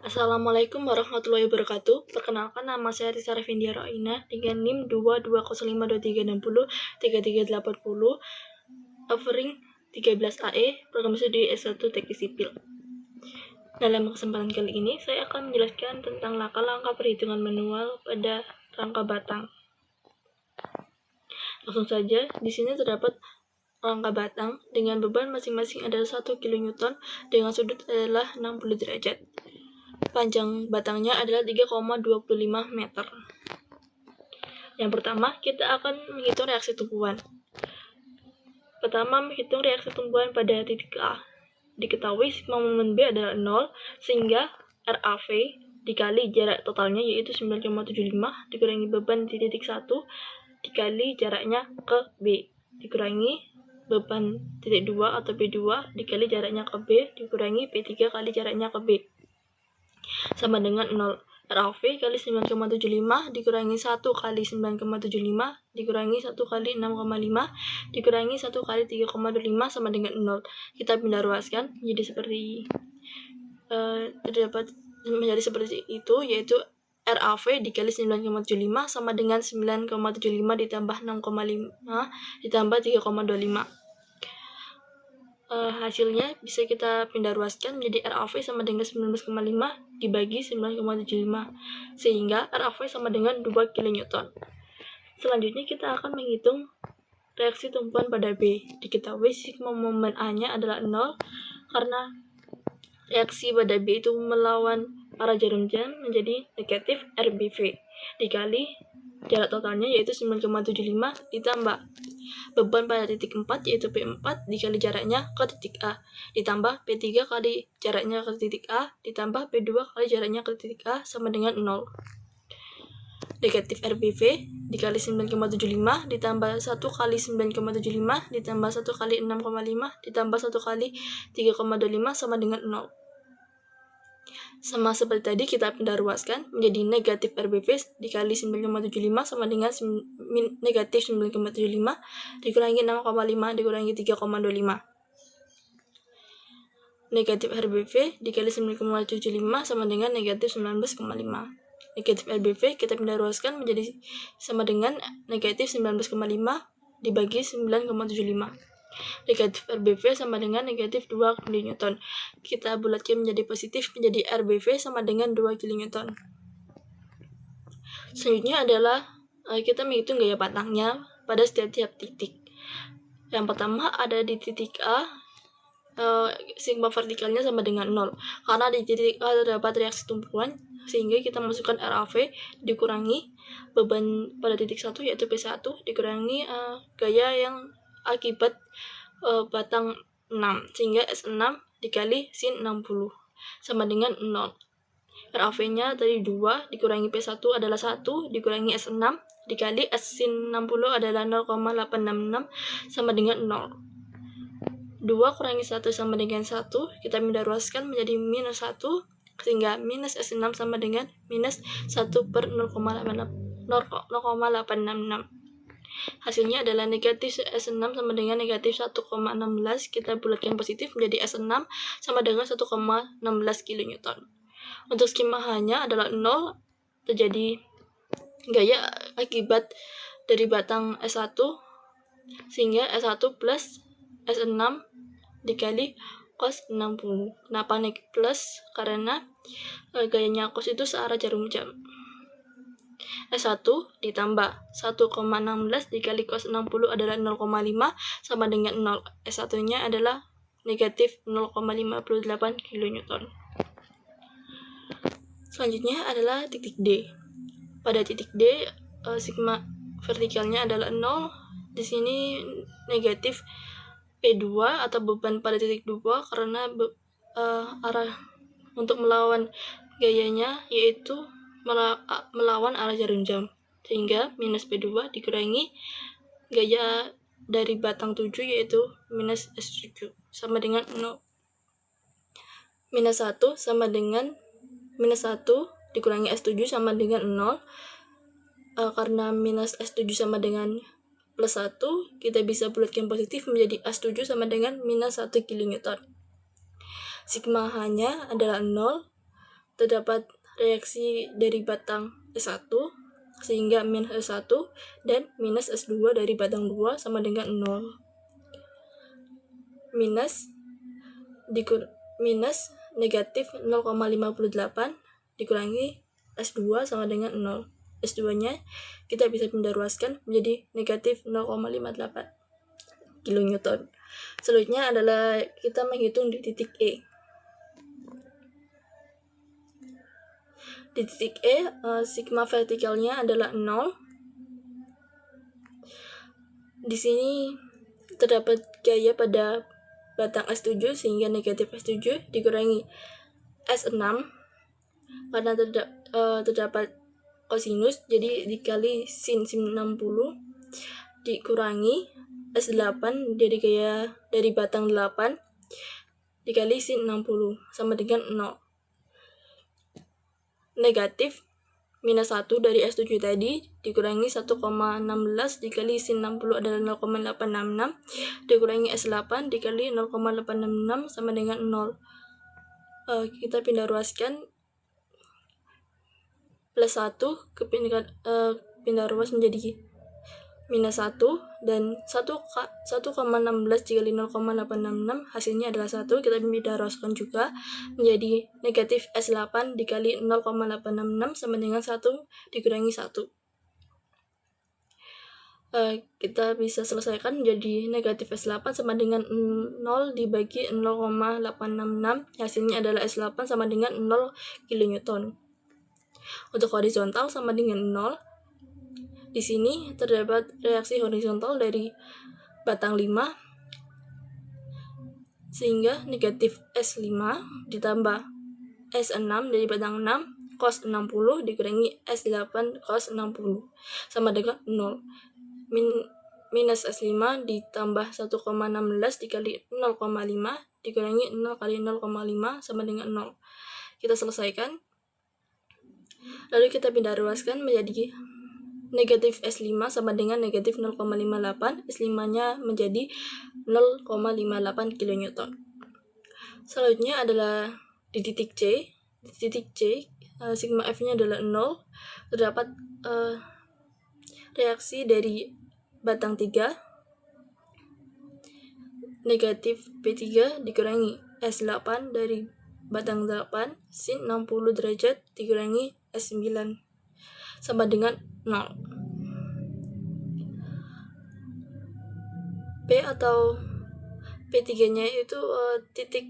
Assalamualaikum warahmatullahi wabarakatuh. Perkenalkan, nama saya Risa Revindia Roina dengan NIM 22052303380, offering 13 AE, program studi S1 Teknik Sipil. Dalam kesempatan kali ini, saya akan menjelaskan tentang langkah-langkah perhitungan manual pada rangka batang. Langsung saja, di sini terdapat rangka batang dengan beban masing-masing adalah 1 kN dengan sudut adalah 60 derajat. Panjang batangnya adalah 3,25 meter. Yang pertama, kita akan menghitung reaksi tumbuhan. Pertama, menghitung reaksi tumbuhan pada titik A. Diketahui sigma momen B adalah 0, sehingga RAV dikali jarak totalnya yaitu 9,75 dikurangi beban di titik 1 dikali jaraknya ke B dikurangi beban titik 2 atau B2 dikali jaraknya ke B dikurangi B3 kali jaraknya ke B sama dengan 0. RAV kali 9,75 dikurangi 1 kali 9,75 dikurangi 1 kali 6,5 dikurangi 1 kali 3,25 sama dengan 0. Kita pindah ruaskan menjadi seperti menjadi seperti itu, yaitu RAV dikali 9,75 sama dengan 9,75 ditambah 6,5 ditambah 3,25. Hasilnya bisa kita pindah ruaskan menjadi RAV sama dengan 19,5 dibagi 9,75 sehingga RAV sama dengan 2 kN. Selanjutnya kita akan menghitung reaksi tumpuan pada B. Diketahui sigma momen A-nya adalah 0 karena reaksi pada B itu melawan arah jarum jam menjadi negatif RBV dikali jarak totalnya yaitu 9,75 ditambah beban pada titik 4 yaitu P4 dikali jaraknya ke titik A ditambah P3 kali jaraknya ke titik A ditambah P2 kali jaraknya ke titik A sama dengan 0. Negatif RBV dikali 9,75 ditambah 1 kali 9,75 ditambah 1 kali 6,5 ditambah 1 kali 3,25 sama dengan 0. Sama seperti tadi, kita pindah ruaskan menjadi negatif RBV dikali 9,75 sama dengan negatif 9,75 dikurangi 6,5 dikurangi 3,25. Negatif RBV dikali 9,75 sama dengan negatif 19,5. Negatif RBV kita pindah ruaskan menjadi sama dengan negatif 19,5 dibagi 9,75. Negatif RBV sama dengan negatif 2 kN. Kita bulatkan menjadi positif menjadi RBV sama dengan 2 kN. Selanjutnya adalah kita menghitung gaya batangnya pada setiap titik. Yang pertama ada di titik A, sigma vertikalnya sama dengan 0 karena di titik A terdapat reaksi tumpuan sehingga kita masukkan RAV dikurangi beban pada titik 1 yaitu P1 dikurangi gaya yang akibat batang 6 sehingga S6 dikali sin 60 sama dengan 0. RAV-nya dari 2 dikurangi P1 adalah 1 dikurangi S6 dikali S sin 60 adalah 0,866 sama dengan 0. 2 kurangi 1 sama dengan 1, kita pindah ruaskan menjadi minus 1 sehingga minus S6 sama dengan minus 1 per 0,866. Hasilnya adalah negatif S6 sama dengan negatif 1,16. Kita bulatkan positif menjadi S6 sama dengan 1,16 kN. Untuk skema H-nya adalah 0, terjadi gaya akibat dari batang S1 sehingga S1 plus S6 dikali cos 60. Kenapa naik plus? Karena gayanya cos itu searah jarum jam. S1 ditambah 1,16 dikali cos 60 adalah 0,5 sama dengan 0. S1-nya adalah negatif 0,58 kN. Selanjutnya adalah titik D. Pada titik D, sigma vertikalnya adalah 0. Di sini negatif P2 atau beban pada titik 2 karena arah untuk melawan gayanya yaitu melawan arah jarum jam sehingga minus P2 dikurangi gaya dari batang 7 yaitu minus S7 sama dengan 0. Minus 1 sama dengan minus 1 dikurangi S7 sama dengan 0. Karena minus S7 sama dengan plus 1, kita bisa bulatkan positif menjadi S7 sama dengan minus 1 kN. Sigma H-nya adalah 0 terdapat reaksi dari batang S1 sehingga minus S1 dan minus S2 dari batang 2 sama dengan 0. Minus negatif 0,58 dikurangi S2 sama dengan 0. S2-nya kita bisa pindah ruaskan menjadi negatif 0,58 kilonewton. Selanjutnya adalah kita menghitung di titik E. Di titik E, sigma vertikalnya adalah 0. Di sini terdapat gaya pada batang S7 sehingga negatif S7 dikurangi S6 karena terdapat kosinus, jadi dikali sin 60 dikurangi S8 dari gaya dari batang 8 dikali sin 60 sama dengan 0. Negatif minus 1 dari S7 tadi dikurangi 1,16 dikali sin 60 adalah 0,866 dikurangi S8 dikali 0,866 sama dengan 0. Kita pindah ruaskan plus 1 pindah ruas menjadi minus 1 dan 1,16 dikali 0,866 hasilnya adalah 1. Kita pindah ruaskan juga menjadi negatif S8 dikali 0,866 sama dengan 1 dikurangi 1. Kita bisa selesaikan menjadi negatif S8 sama dengan 0 dibagi 0,866 hasilnya adalah S8 sama dengan 0 kilonewton. Untuk horizontal sama dengan 0. Di sini terdapat reaksi horizontal dari batang 5 sehingga negatif S5 ditambah S6 dari batang 6 cos 60 dikurangi S8 cos 60 sama dengan 0. Minus S5 ditambah 1,16 dikali 0,5 dikurangi 0 kali 0,5 sama dengan 0. Kita selesaikan. Lalu kita pindah ruaskan menjadi negatif S5 sama dengan negatif 0,58. S5-nya menjadi 0,58 kilonewton. Selanjutnya adalah di titik C. Di titik C, sigma F-nya adalah 0. Terdapat reaksi dari batang 3. Negatif P3 dikurangi S8 dari batang 8 sin 60 derajat dikurangi S9 sama dengan 0. P atau P3-nya itu titik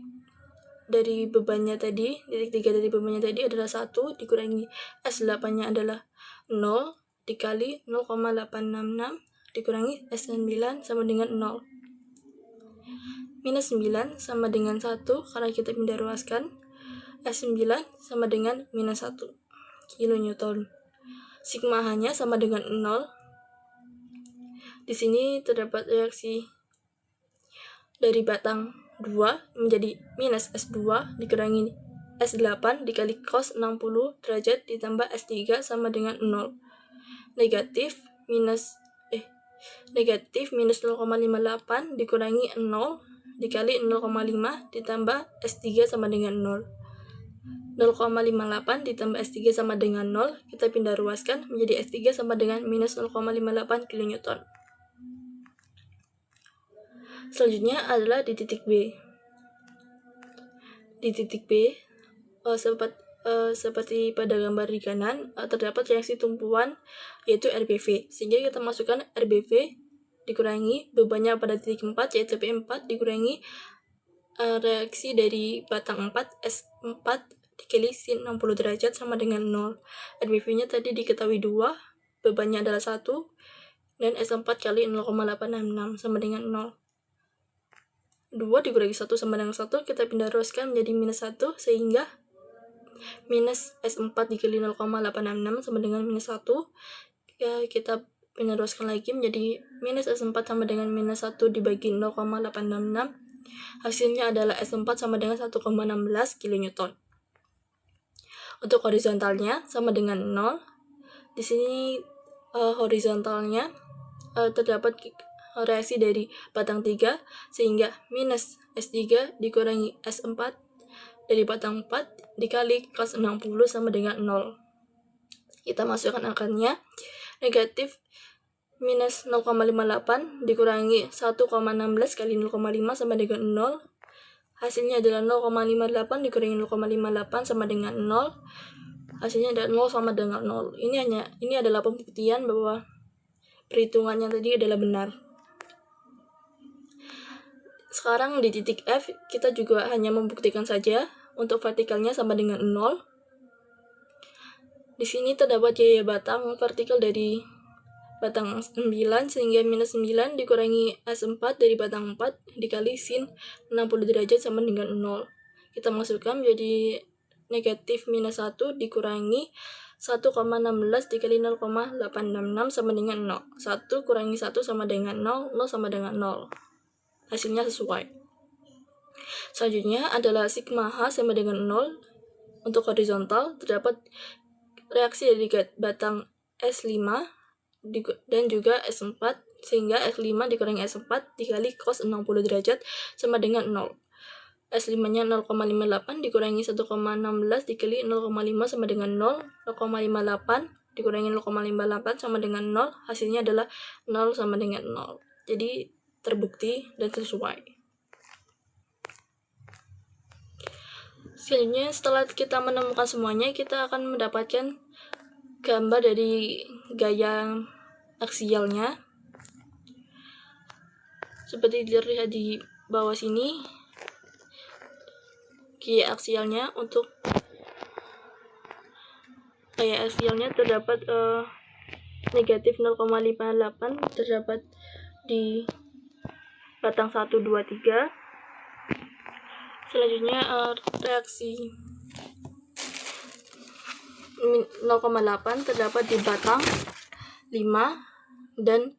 dari bebannya tadi, titik 3 dari bebannya tadi adalah 1 dikurangi S8-nya adalah 0 dikali 0,866 dikurangi S9 sama dengan 0. Minus 9 sama dengan 1 karena kita pindah ruaskan. S9 sama dengan minus 1 kilonewton. Sigma H-nya sama dengan 0. Di sini terdapat reaksi dari batang 2 menjadi minus S2 dikurangi S8 dikali cos 60 derajat ditambah S3 sama dengan 0. Negatif minus 0,58 dikurangi 0 dikali 0,5 ditambah S3 sama dengan 0. 0,58 ditambah S3 sama dengan 0, kita pindah ruaskan menjadi S3 sama dengan minus 0,58 kilonewton. Selanjutnya adalah di titik B. Di titik B, seperti pada gambar di kanan, terdapat reaksi tumpuan yaitu RBV. Sehingga kita masukkan RBV dikurangi bebannya pada titik 4 yaitu P4 dikurangi reaksi dari batang 4 S4 dikali sin 60 derajat sama dengan 0. RBV-nya tadi diketahui 2, bebannya adalah 1, dan S4 kali 0,866 sama dengan 0. 2 dikurangi 1 sama dengan 1, kita pindah ruaskan menjadi minus 1, sehingga minus S4 dikali 0,866 sama dengan minus 1. Kita pindah ruaskan lagi menjadi minus S4 sama dengan minus 1 dibagi 0,866. Hasilnya adalah S4 sama dengan 1,16 kilonewton. Untuk horizontalnya sama dengan 0. Di sini horizontalnya terdapat reaksi dari batang 3 sehingga minus S3 dikurangi S4 dari batang 4 dikali cos 60 sama dengan 0. Kita masukkan angkanya. Negatif minus 0,58 dikurangi 1,16 kali 0,5 sama dengan 0. Hasilnya adalah 0,58 dikurangi 0,58 sama dengan 0. Hasilnya adalah 0 sama dengan 0. Ini adalah pembuktian bahwa perhitungannya tadi adalah benar. Sekarang di titik F, kita juga hanya membuktikan saja untuk vertikalnya sama dengan 0. Di sini terdapat biaya batang vertikal dari batang 9 sehingga minus 9 dikurangi S4 dari batang 4 dikali sin 60 derajat sama dengan 0. Kita masukkan menjadi negatif minus 1 dikurangi 1,16 dikali 0,866 sama dengan 0. 1 kurangi 1 sama dengan 0, 0 sama dengan 0. Hasilnya sesuai. Selanjutnya adalah sigma H sama dengan 0. Untuk horizontal, terdapat reaksi dari batang S5 dan juga S4, sehingga S5 dikurangi S4 dikali cos 60 derajat sama dengan 0. S5-nya 0,58 dikurangi 1,16 dikali 0,5 sama dengan 0. 0,58 dikurangi 0,58 sama dengan 0. Hasilnya adalah 0 sama dengan 0. Jadi terbukti dan sesuai. Selanjutnya, setelah kita menemukan semuanya, kita akan mendapatkan gambar dari gaya aksialnya. Seperti dilihat di bawah sini, gaya aksialnya terdapat negatif 0,58 terdapat di batang 1, 2, 3. Selanjutnya reaksi 0,8 terdapat di batang 5 dan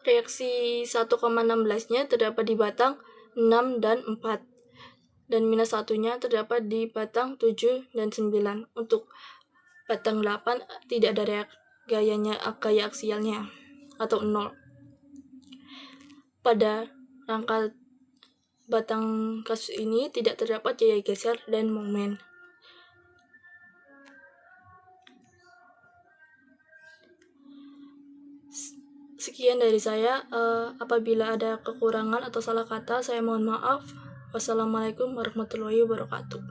reaksi 1,16-nya terdapat di batang 6 dan 4 dan minus 1-nya terdapat di batang 7 dan 9. Untuk batang 8 tidak ada gaya aksialnya atau 0. Pada rangka batang kasus ini tidak terdapat gaya geser dan momen. Sekian dari saya. Apabila ada kekurangan atau salah kata, saya mohon maaf. Wassalamualaikum warahmatullahi wabarakatuh.